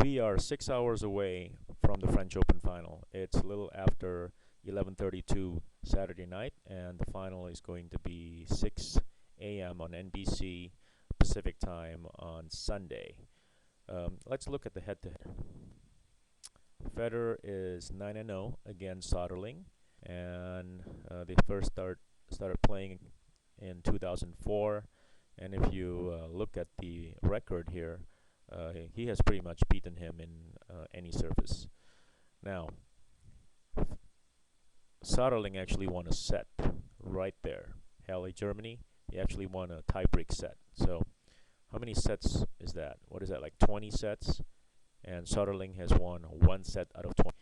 We are 6 hours away from the French Open final. It's a little after 11:32 Saturday night, and the final is going to be 6 a.m. on NBC Pacific time on Sunday. Let's look at the head-to-head. Federer is 9-0 against Soderling, and they first started playing in 2004. And if you look at the record here, he has pretty much beaten him in any surface. Now, Soderling actually won a set right there. Halle, Germany, he actually won a tie-break set. So how many sets is that? What is that, like 20 sets? And Soderling has won one set out of 20.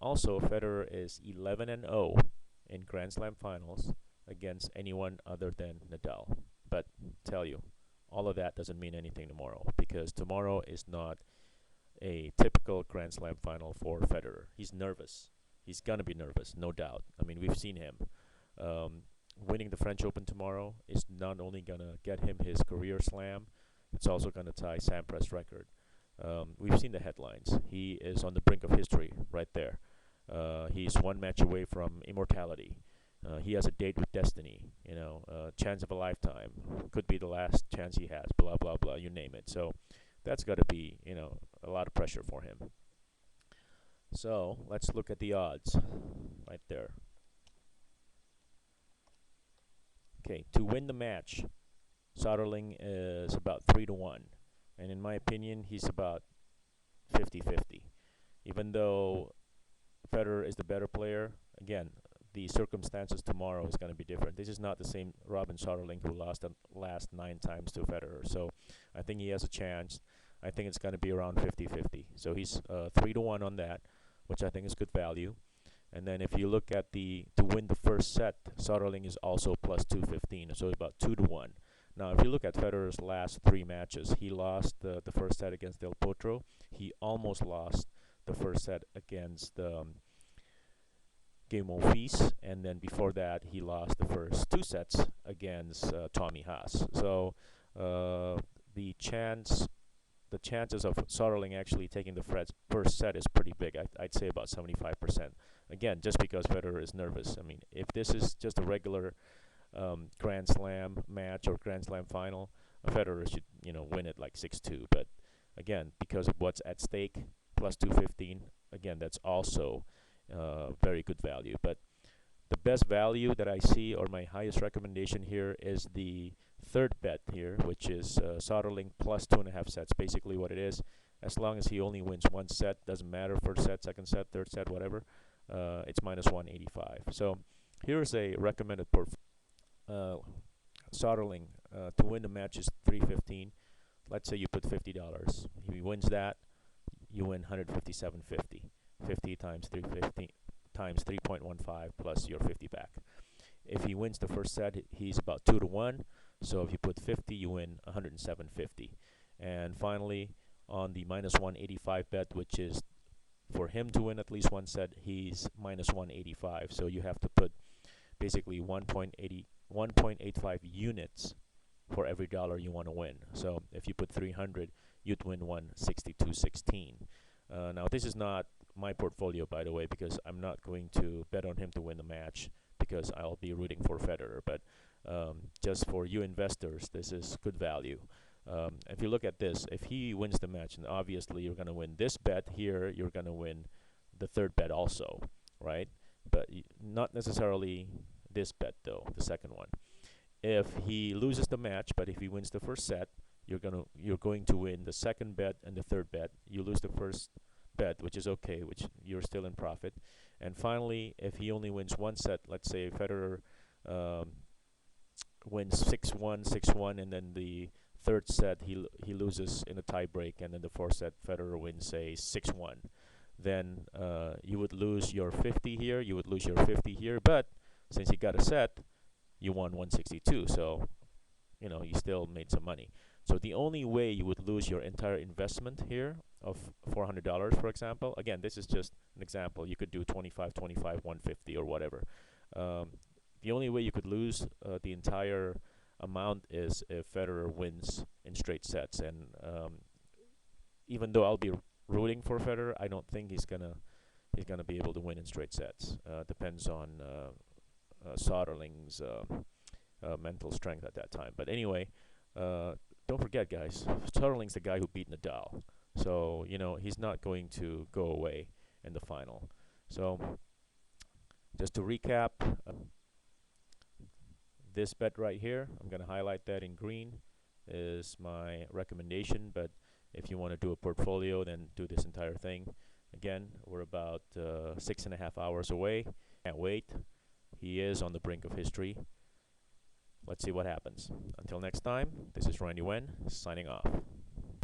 Also, Federer is 11-0 in Grand Slam finals against anyone other than Nadal. But tell you, all of that doesn't mean anything tomorrow, because tomorrow is not a typical Grand Slam final for Federer. He's nervous. He's gonna be nervous, no doubt. I mean, we've seen him. Winning the French Open tomorrow is not only gonna get him his career slam, it's also gonna tie Sampras's record. We've seen the headlines. He is on the brink of history right there. He's one match away from immortality. He has a date with destiny, chance of a lifetime. Could be the last chance he has, blah, blah, blah, you name it. So that's got to be, a lot of pressure for him. So let's look at the odds right there. Okay, to win the match, Soderling is about 3-1. And in my opinion, he's about 50-50. Even though Federer is the better player, again, the circumstances tomorrow is going to be different. This is not the same Robin Soderling who lost the last 9 times to Federer. So I think he has a chance. I think it's going to be around 50-50. So he's 3-1 on that, which I think is good value. And then if you look at to win the first set, Soderling is also plus 215, so about 2-1. Now, if you look at Federer's last 3 matches, he lost the first set against Del Potro. He almost lost the first set against Game Fils, and then before that, he lost the first 2 sets against Tommy Haas. So the chances of Soderling actually taking the first set is pretty big. I'd say about 75%. Again, just because Federer is nervous. I mean, if this is just a regular Grand Slam match or Grand Slam final, Federer should win it like 6-2. But again, because of what's at stake, plus 215. Again, that's also very good value. But the best value that I see, or my highest recommendation here, is the third bet here, which is Soderling plus 2.5 sets. Basically what it is, as long as he only wins one set, doesn't matter, first set, second set, third set, whatever, it's minus 185. So here's a recommended portfolio. Soderling to win the match is 315. Let's say you put $50. If he wins that, you win 157.50. 50 times 315 times 3.15 plus your 50 back. If he wins the first set, he's about 2-1. So if you put 50, you win 107.50. And finally, on the minus 185 bet, which is for him to win at least one set, he's minus 185. So you have to put basically 1.85 units for every dollar you want to win. So if you put 300, you'd win 162.16. Now this is not my portfolio, by the way, because I'm not going to bet on him to win the match, because I'll be rooting for Federer. But just for you investors, this is good value. If you look at this, if he wins the match, and obviously you're going to win this bet here, you're going to win the third bet also, right? But not necessarily this bet, though, the second one. If he loses the match, but if he wins the first set, you're going to win the second bet and the third bet. You lose the first bet, which is okay, which you're still in profit. And finally, if he only wins one set, let's say Federer wins 6-1, 6-1, and then the third set he loses in a tie break, and then the fourth set Federer wins, say, 6-1. Then you would lose your 50 here, you would lose your 50 here, but since you got a set, you won 162, so you still made some money. So the only way you would lose your entire investment here of $400, for example, again, this is just an example. You could do 25, 25, 150, or whatever. The only way you could lose the entire amount is if Federer wins in straight sets. And even though I'll be rooting for Federer. I don't think he's gonna be able to win in straight sets. Depends on Soderling's mental strength at that time. But anyway, don't forget, guys, Soderling's the guy who beat Nadal. So, he's not going to go away in the final. So, just to recap, this bet right here, I'm going to highlight that in green, is my recommendation. But if you want to do a portfolio, then do this entire thing. Again, we're about 6.5 hours away. Can't wait. He is on the brink of history. Let's see what happens. Until next time, this is Randy Wen, signing off.